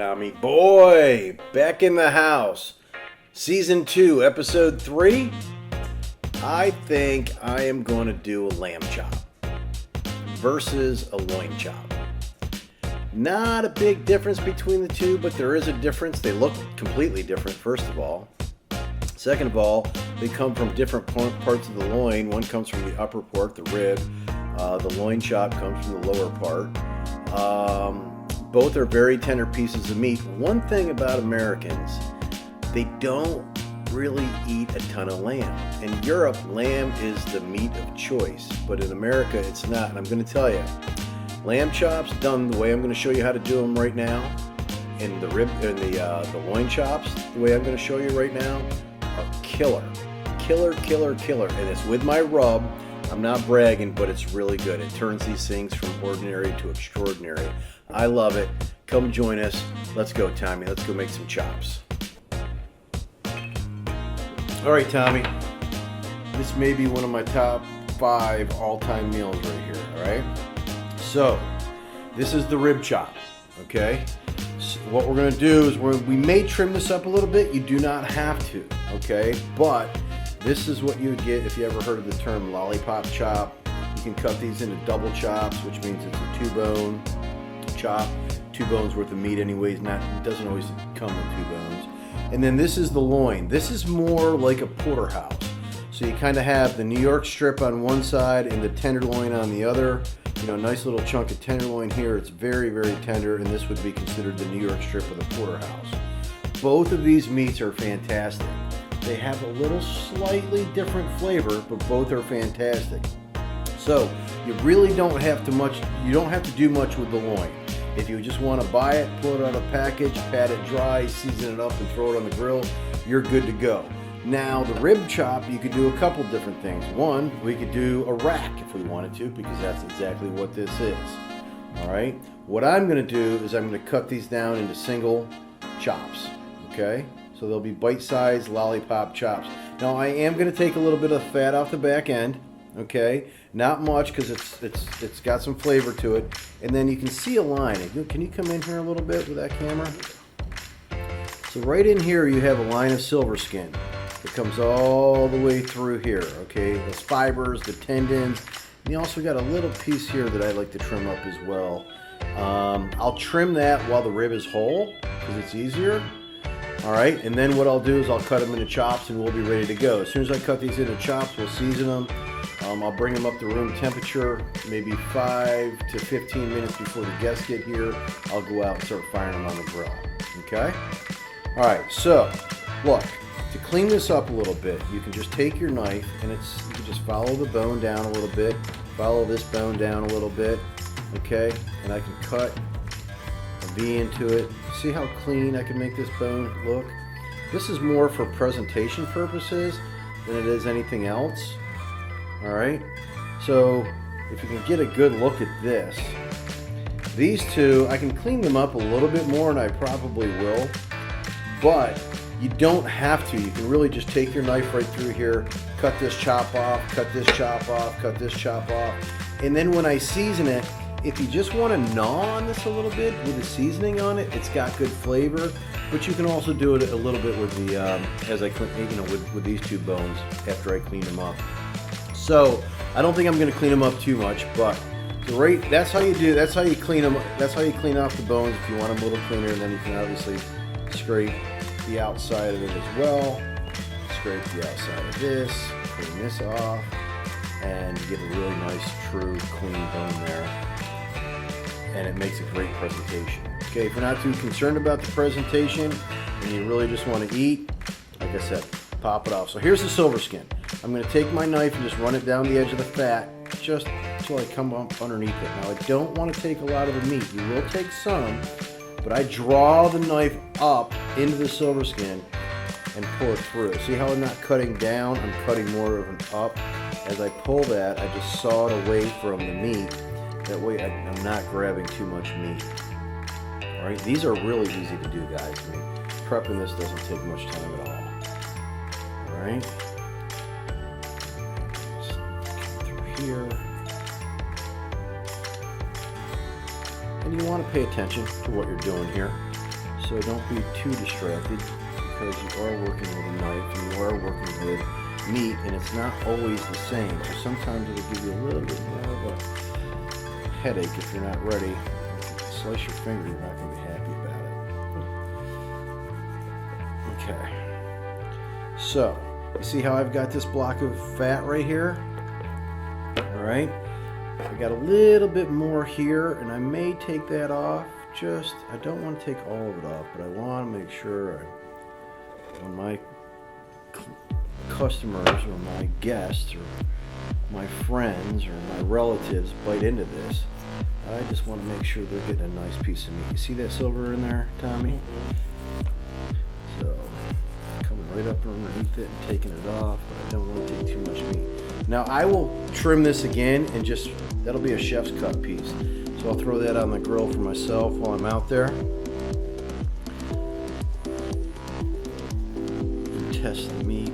Tommy Boy, back in the house. Season 2, Episode 3. I think I am going to do a lamb chop versus a loin chop. Not a big difference between the two, but there is a difference. They look completely different, first of all. Second of all, they come from different parts of the loin. One comes from the upper part, the rib. The loin chop comes from the lower part. Both are very tender pieces of meat. One thing about Americans, they don't really eat a ton of lamb. In Europe, lamb is the meat of choice, but in America, it's not. And I'm going to tell you, lamb chops done the way I'm going to show you how to do them right now, and the loin chops, the way I'm going to show you right now, are killer. And it's with my rub. I'm not bragging, but it's really good. It turns these things from ordinary to extraordinary. I love it. Come join us. Let's go, Tommy. Let's go make some chops. All right, Tommy. This may be one of my top 5 all-time meals right here, all right? So, this is the rib chop, okay? So what we're going to do is we may trim this up a little bit. You do not have to, okay? But this is what you would get if you ever heard of the term lollipop chop. You can cut these into double chops, which means it's a 2-bone chop. 2 bones worth of meat anyways. It doesn't always come with 2 bones. And then this is the loin. This is more like a porterhouse. So you kind of have the New York strip on one side and the tenderloin on the other. You know, nice little chunk of tenderloin here. It's very, very tender, and this would be considered the New York strip of the porterhouse. Both of these meats are fantastic. They have a little slightly different flavor, but both are fantastic. So you really don't have to do much with the loin. If you just want to buy it, pull it out of a package, pat it dry, season it up, and throw it on the grill, you're good to go. Now, the rib chop, you could do a couple different things. One, we could do a rack if we wanted to, because that's exactly what this is. All right? What I'm going to do is I'm going to cut these down into single chops. Okay? So they'll be bite-sized lollipop chops. Now, I am going to take a little bit of fat off the back end. Okay? Not much, because it's got some flavor to it. And then you can see a line. Can you come in here a little bit with that camera? So right in here you have a line of silver skin. It comes all the way through here. Okay? The fibers, the tendons. And you also got a little piece here that I like to trim up as well. I'll trim that while the rib is whole, because it's easier. All right, and then what I'll do is I'll cut them into chops and we'll be ready to go. As soon as I cut these into chops, we'll season them. I'll bring them up to room temperature, maybe 5 to 15 minutes before the guests get here. I'll go out and start firing them on the grill, okay? All right, so look, to clean this up a little bit, you can just take your knife and you can just follow the bone down a little bit, follow this bone down a little bit, okay? And I can cut a V into it. See how clean I can make this bone look? This is more for presentation purposes than it is anything else. All right, so if you can get a good look at this, these two, I can clean them up a little bit more, and I probably will, but you don't have to. You can really just take your knife right through here, cut this chop off, cut this chop off, cut this chop off, and then when I season it, if you just want to gnaw on this a little bit with the seasoning on it, it's got good flavor. But you can also do it a little bit with the with these 2 bones after I clean them up. So I don't think I'm going to clean them up too much, but that's how you do. That's how you clean them. That's how you clean off the bones. If you want them a little cleaner, and then you can obviously scrape the outside of it as well. Scrape the outside of this, clean this off, and you get a really nice, true, clean bone there. And it makes a great presentation. Okay, if you're not too concerned about the presentation and you really just want to eat, like I said, pop it off. So here's the silver skin. I'm going to take my knife and just run it down the edge of the fat just until I come up underneath it. Now, I don't want to take a lot of the meat. You will take some, but I draw the knife up into the silver skin and pull it through. See how I'm not cutting down? I'm cutting more of an up. As I pull that, I just saw it away from the meat. That way I'm not grabbing too much meat. All right, these are really easy to do, guys. I mean, prepping this doesn't take much time at all. All right. Just through here. And you want to pay attention to what you're doing here. So don't be too distracted because you are working with a knife and you are working with meat, and it's not always the same. So sometimes it'll give you a little bit more of a headache if you're not ready. If you slice your finger, you're not going to be happy about it. Okay. So, you see how I've got this block of fat right here? Alright. I got a little bit more here, and I may take that off. I don't want to take all of it off, but I want to make sure when my customers or my guests or my friends or my relatives bite into this, I just want to make sure they're getting a nice piece of meat. You see that silver in there, Tommy? So, coming right up underneath it and taking it off, but I don't want to take too much meat. Now, I will trim this again and that'll be a chef's cut piece. So I'll throw that on the grill for myself while I'm out there. And test the meat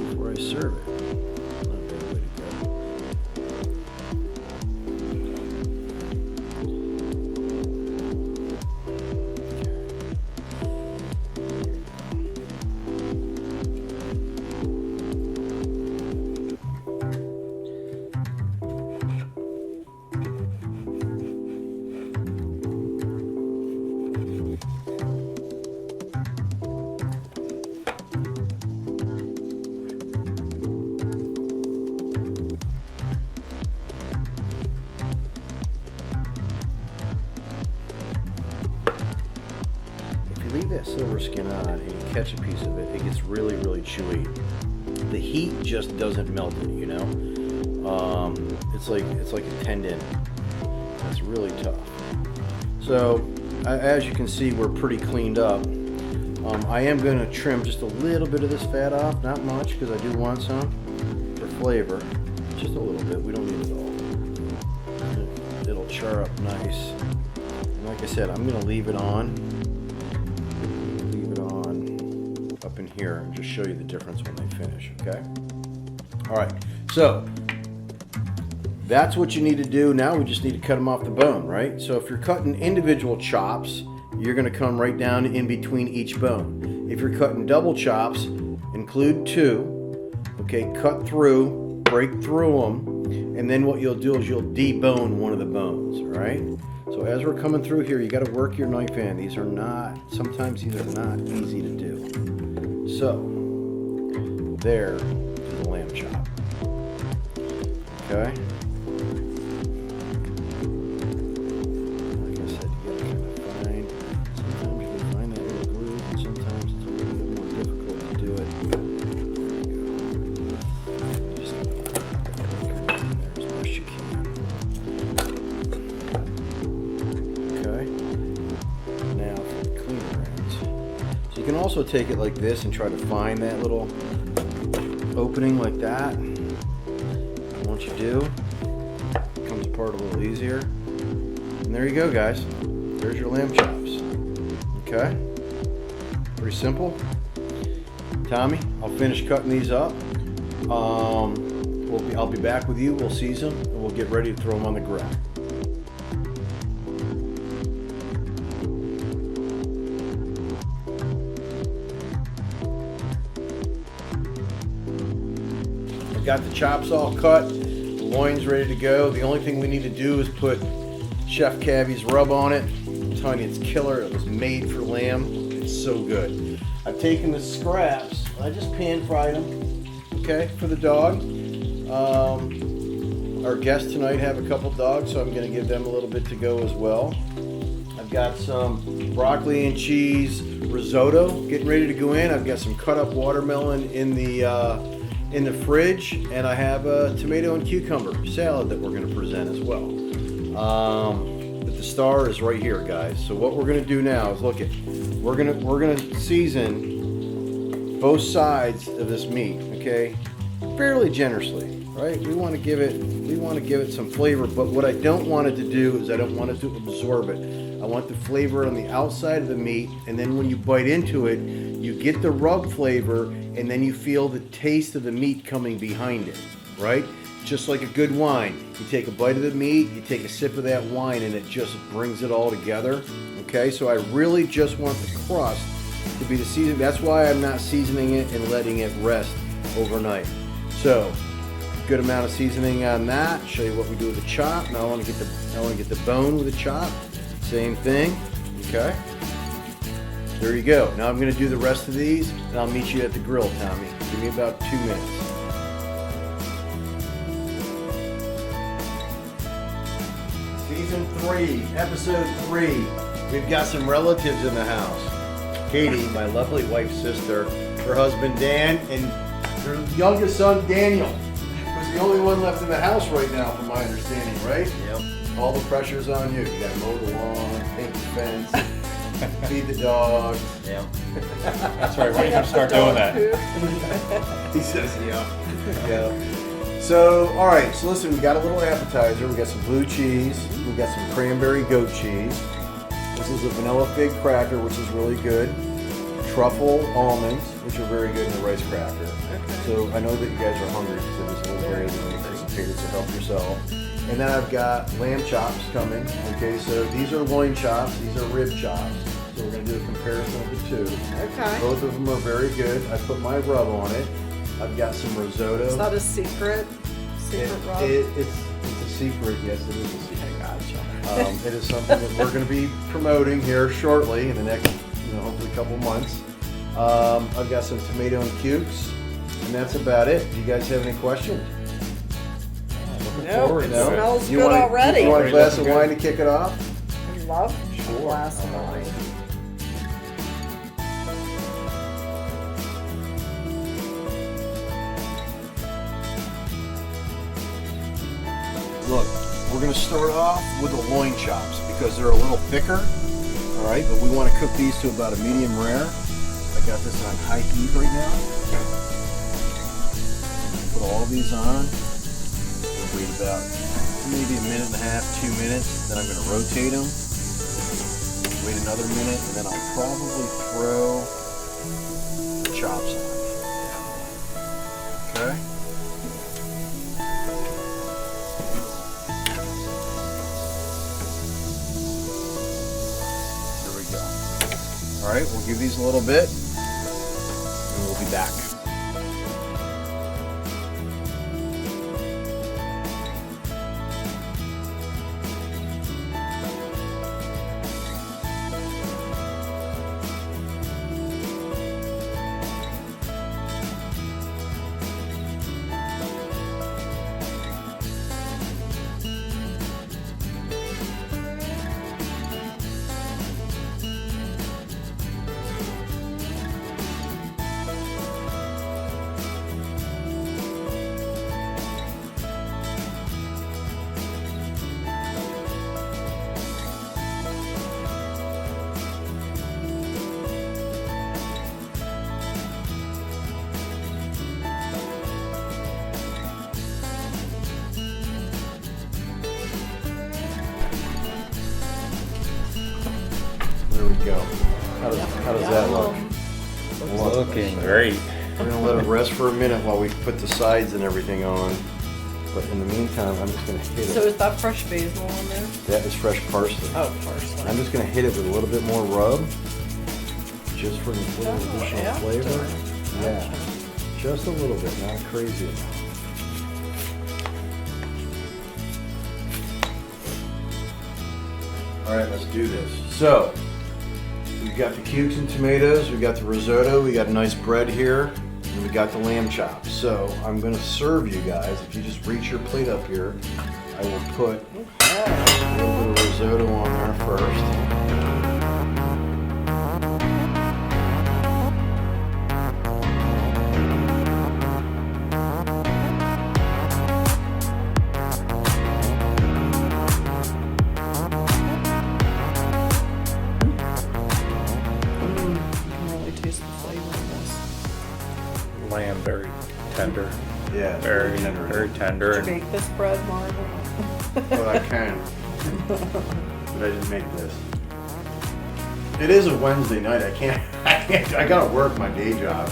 before I serve it. Not a bad way to go. Leave that silver skin on and you catch a piece of it, it gets really, really chewy. The heat just doesn't melt it, you know? It's like a tendon. It's really tough. So, as you can see, we're pretty cleaned up. I am going to trim just a little bit of this fat off, not much, because I do want some for flavor. Just a little bit, we don't need it all. It'll char up nice. And like I said, I'm going to leave it on. Up in here and just show you the difference when they finish, okay? All right, so that's what you need to do. Now we just need to cut them off the bone, right? So if you're cutting individual chops, you're gonna come right down in between each bone. If you're cutting double chops, include two, okay? Cut through, break through them, and then what you'll do is you'll debone one of the bones, all right? So as we're coming through here, you gotta work your knife in. Sometimes these are not easy to do. So, there is the lamb chop. Okay? Like I said, you gotta kind of find, sometimes you can find that little groove, and sometimes it's a little bit more difficult to do it. Just there as much as you can. Okay? Now for the cleaner ends. So you can also take it like this and try to find that little opening like that. And once you do, it comes apart a little easier. And there you go, guys. There's your lamb chops. Okay? Pretty simple. Tommy, I'll finish cutting these up. I'll be back with you. We'll season them and we'll get ready to throw them on the grill. Got the chops all cut, the loin's ready to go. The only thing we need to do is put Chef Cavy's rub on it. I'm telling you, it's killer. It was made for lamb. It's so good. I've taken the scraps. I just pan fried them, okay, for the dog. Our guests tonight have a couple dogs, so I'm going to give them a little bit to go as well. I've got some broccoli and cheese risotto getting ready to go in. I've got some cut up watermelon in the fridge, and I have a tomato and cucumber salad that we're going to present as well. But the star is right here, guys. So what we're going to do now is we're going to season both sides of this meat, okay, fairly generously, right? We want to give it some flavor, but what I don't want it to do is I don't want it to absorb it. I want the flavor on the outside of the meat, and then when you bite into it, you get the rub flavor, and then you feel the taste of the meat coming behind it, right? just like a good wine. You take a bite of the meat, you take a sip of that wine, and it just brings it all together. Okay, so I really just want the crust to be the season. That's why I'm not seasoning it and letting it rest overnight. So, good amount of seasoning on that. Show you what we do with the chop. Now I want to get the bone with the chop. Same thing. Okay. There you go. Now I'm going to do the rest of these, and I'll meet you at the grill, Tommy. Give me about 2 minutes. Season 3, episode 3. We've got some relatives in the house. Katie, my lovely wife's sister, her husband Dan, and their youngest son Daniel, who's the only one left in the house right now, from my understanding, right? Yep. All the pressure's on you. You got to mow the lawn, paint the fence, feed the dog. Yeah. That's right. Why don't you start doing that? He says, yeah. So, all right. So listen, we got a little appetizer. We got some blue cheese. We got some cranberry goat cheese. This is a vanilla fig cracker, which is really good. Truffle almonds, which are very good in the rice cracker. Okay. So I know that you guys are hungry because it was a little later than we anticipated, so help yourself. And then I've got lamb chops coming. Okay, so these are loin chops, these are rib chops. So we're going to do a comparison of the two. Okay. Both of them are very good. I put my rub on it. I've got some risotto. Is that a secret rub? It's a secret, yes, it is a secret. Gotcha. It is something that we're going to be promoting here shortly in the next, hopefully couple months. I've got some tomato and cukes, and that's about it. Do you guys have any questions? No, it No? smells You good want already. You want a glass of Looking wine to kick it off? I love Sure. a glass of wine. Look, we're going to start off with the loin chops because they're a little thicker, all right? But we want to cook these to about a medium rare. I got this on high heat right now. Put all these on. Wait about maybe a minute and a half, 2 minutes. Then I'm going to rotate them. Wait another minute, and then I'll probably throw the chops on. Okay? There we go. All right, we'll give these a little bit, and we'll be back. There we go. How does that look? Looking great. We're gonna let it rest for a minute while we put the sides and everything on. But in the meantime, I'm just gonna hit So it. is that fresh basil on there? That is fresh parsley. Oh, parsley. I'm just gonna hit it with a little bit more rub, just for a little additional yeah. flavor. Yeah, Gotcha. just a little bit, not crazy enough. All right, let's do this. So, we've got the cukes and tomatoes, we got the risotto, we got a nice bread here, and we got the lamb chops. So, I'm gonna serve you guys. If you just reach your plate up here, I will put a little bit of risotto on there first. You can really taste the flavor of this. Lamb very tender. Yeah, it's Very, tender. very tender. Did you make this bread, Marvel? Well, I can, but I didn't make this. It is a Wednesday night. I can't. I gotta work my day job.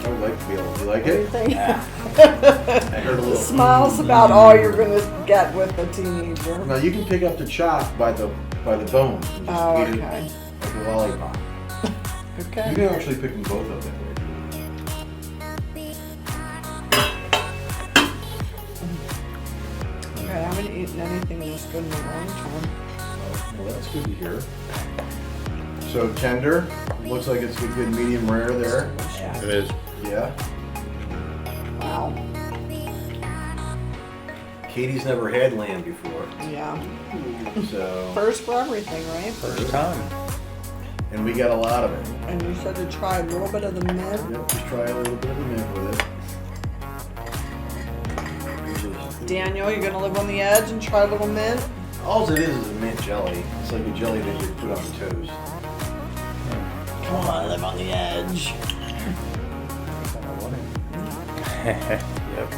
I would like to be able to. You like What do you it? think? I heard a little. Smile's about all you're gonna get with a teenager. Now you can pick up the chop by the bone. And just Oh, eat okay. it like a lollipop. Okay. You can actually pick them both up that way. Okay, I haven't eaten anything this good in a long time. Well, that's good to hear. So tender. Looks like it's a good medium rare there. It is. Yeah. Wow. Katie's never had lamb before, Yeah. so First for everything, right? First time. and we got a lot of it. And you said to try a little bit of the mint. Yep, just try a little bit of the mint with it. Daniel, you're gonna live on the edge and try a little mint? All it is a mint jelly. It's like a jelly that you put on toast. Come on, live on the edge. Yep.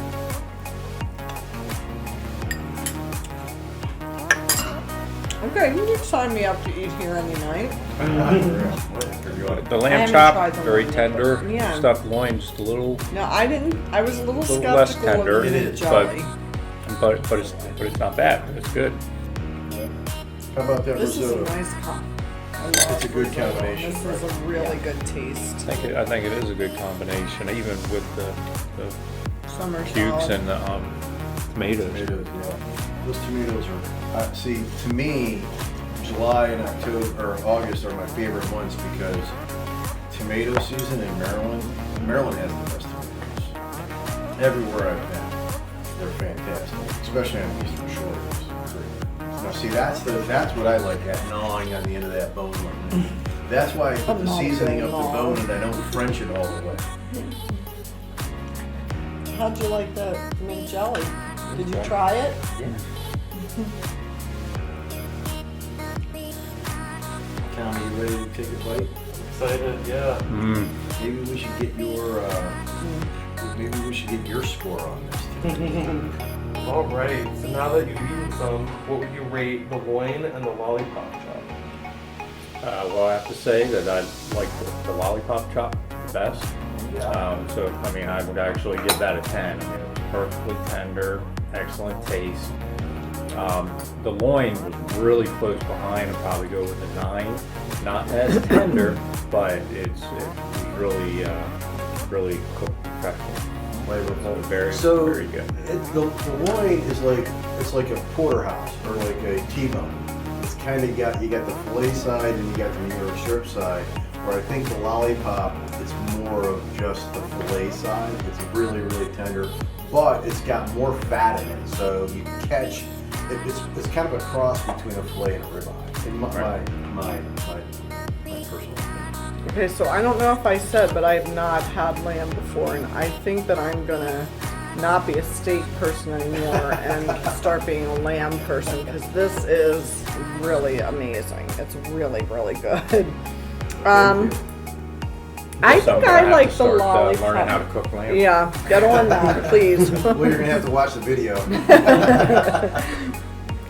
Okay, you can sign me up to eat here any night. The I lamb haven't chop, tried the very lamb tender. yet. Yeah. Stuffed loin, just a little, No, I didn't. I was a little little less skeptical tender, of the mint jelly. but it's not bad. It's good. How about that This is a risotto? nice It's a good combination, This is a really good taste. I think it is a good combination, even with the Summer cubes salad. and the tomatoes. Tomatoes, yeah. Those tomatoes are, see, to me, July and October, or August are my favorite months because tomato season in Maryland has the best tomatoes. Everywhere I've been, they're fantastic, especially on the Eastern Shore. It's great. Now see, that's what I like, that gnawing on the end of that bone. That's why I put the seasoning of the bone and I don't French it all the way. How'd you like the mint jelly? Did you try it? Tommy, you ready to take a bite? Excited, yeah. Maybe we should get your score on this. All right. So now that you've eaten some, what would you rate the loin and the lollipop chop? Well, I have to say that I like the lollipop chop the best. So, I mean, I would actually give that a 10. I mean, it was perfectly tender, excellent taste. The loin was really close behind. I'd probably go with a 9. Not as tender, but it was really cooked perfectly. Flavorful. Very, So very good. the loin is like a porterhouse or like a T-bone. It's kind of you got the fillet side and you got the New York strip side. Where I think the lollipop is more of just the fillet side. It's really tender, but it's got more fat in it, so you catch. It's kind of a cross between a fillet and a ribeye. In my personal opinion. Okay, so I don't know if I said, but I have not had lamb before, and I think that I'm gonna not be a steak person anymore and start being a lamb person because this is really amazing. It's really good. I think Someday I have like to the start, lollipop. learning how to cook lamb. Yeah, get on that, please. Well, you're gonna have to watch the video.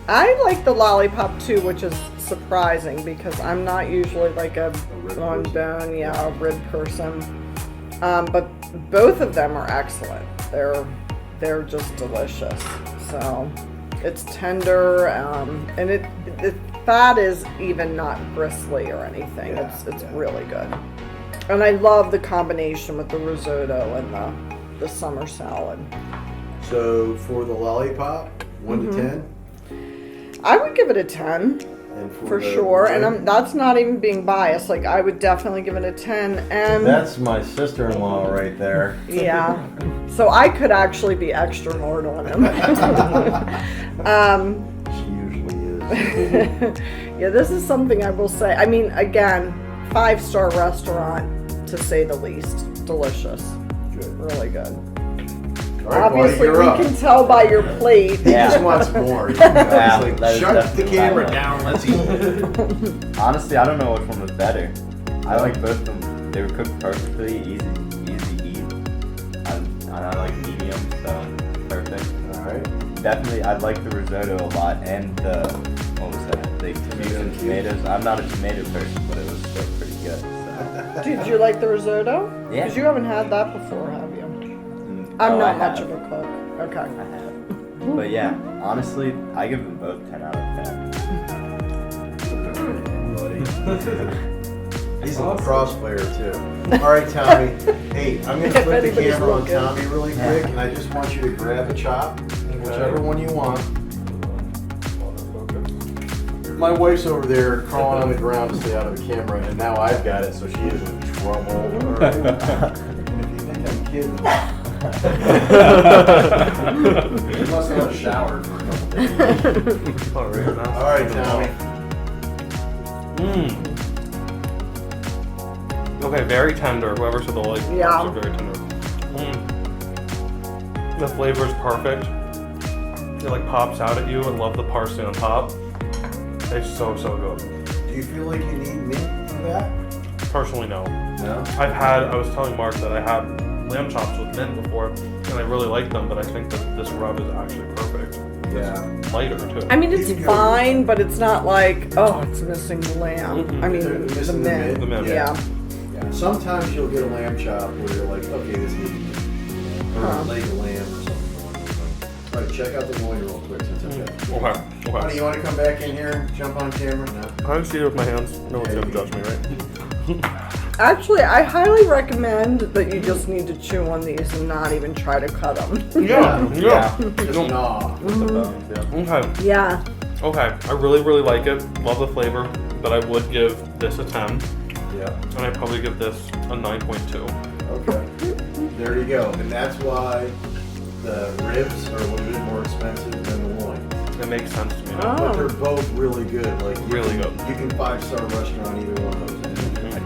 I like the lollipop too, which is surprising because I'm not usually like a rib on person. bone, a rib person. But both of them are excellent. They're just delicious. So it's tender, and the fat is even not bristly or anything. It's really good. And I love the combination with the risotto and the summer salad. So for the lollipop, 1 to 10, I would give it a 10 and for the sure. loin? And that's not even being biased. Like I would definitely give it a 10. And That's my sister-in-law right there. yeah, so I could actually be extra hard on him. She usually is. Yeah, this is something I will say. I mean, again, 5-star restaurant to say the least. Delicious, Good. really good. All right, buddy, Obviously, you're we up. can tell by your plate. He just wants more. He's like, that is shut the definitely camera right. down. Let's eat. Honestly, I don't know which one was better. I like both of them. They were cooked perfectly, easy to eat. I like medium, so perfect. All right. Definitely, I like the risotto a lot, and what was that? The tomatoes. I'm not a tomato person, but it was still pretty good. So. Did you like the risotto? Yeah. Because you haven't had that before, have you? Oh, I'm I not much have. of a cook. Okay. I have. But yeah, honestly, I give them both 10 out of 10. He's a lacrosse player too. All right, Tommy. Hey, I'm gonna If flip the anybody's camera on looking. Tommy really quick, and I just want you to grab a chop, whichever one you want. My wife's over there crawling on the ground to stay out of the camera, and now I've got it, so she is in trouble. All right. And if you think I'm kidding, you must have showered for a couple days. All All right, Tommy. Okay, very tender. Whoever said the like Yeah. are very tender. The flavor is perfect. It like pops out at you. I love the parsley on top. It's so good. Do you feel like you need mint for that? Personally, no. No. I was telling Mark that I had lamb chops with mint before, and I really like them, but I think that this rub is actually perfect. Yeah. Lighter too. I mean, it's You can go- fine, but it's not like, oh, it's missing the lamb. Mhm. I mean, They're the missing the mint. The mint. Yeah. Yeah. Sometimes you'll get a lamb chop where you're like, okay, this needs mint. Or a leg of lamb or something. All right, check out the loin real quick since I've got it. Okay. Honey, you want to come back in here, jump on camera? No. I can see it with my hands. No one's gonna judge me, right? Actually, I highly recommend that you just need to chew on these and not even try to cut them. Yeah. Just gnaw. With the bones, yeah. Okay. Yeah. Okay. I really like it. Love the flavor, but I would give this a 10, Yeah. and I'd probably give this a 9.2. Okay. There you go. And that's why the ribs are a little bit more expensive than the loin. It makes sense to me now. But Oh. they're both really good. Like Really good. You can 5-star restaurant either one of those.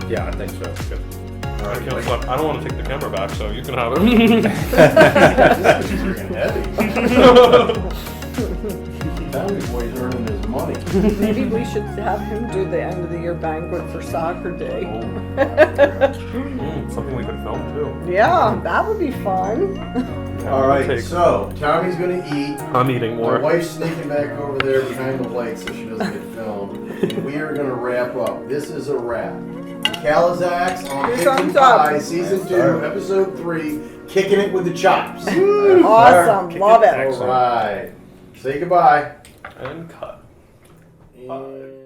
Yeah, I think so. Good. All I right. can't stop. I don't want to take the camera back, so you can have it. This is freaking heavy. Tommy boy's earning his money. Maybe we should have him do the end of the year banquet for soccer day. Something we could film too. Yeah, that would be fun. All right, Take- so Tommy's gonna eat. I'm eating My more. wife's sneaking back over there behind the lights so she doesn't get filmed. And we are gonna wrap up. This is a wrap. Calizax on Here Pigs and comes up. Pie, Season 2, Episode 3, Kicking It with the Chops. Awesome. Love it. All right. Say goodbye. And cut. And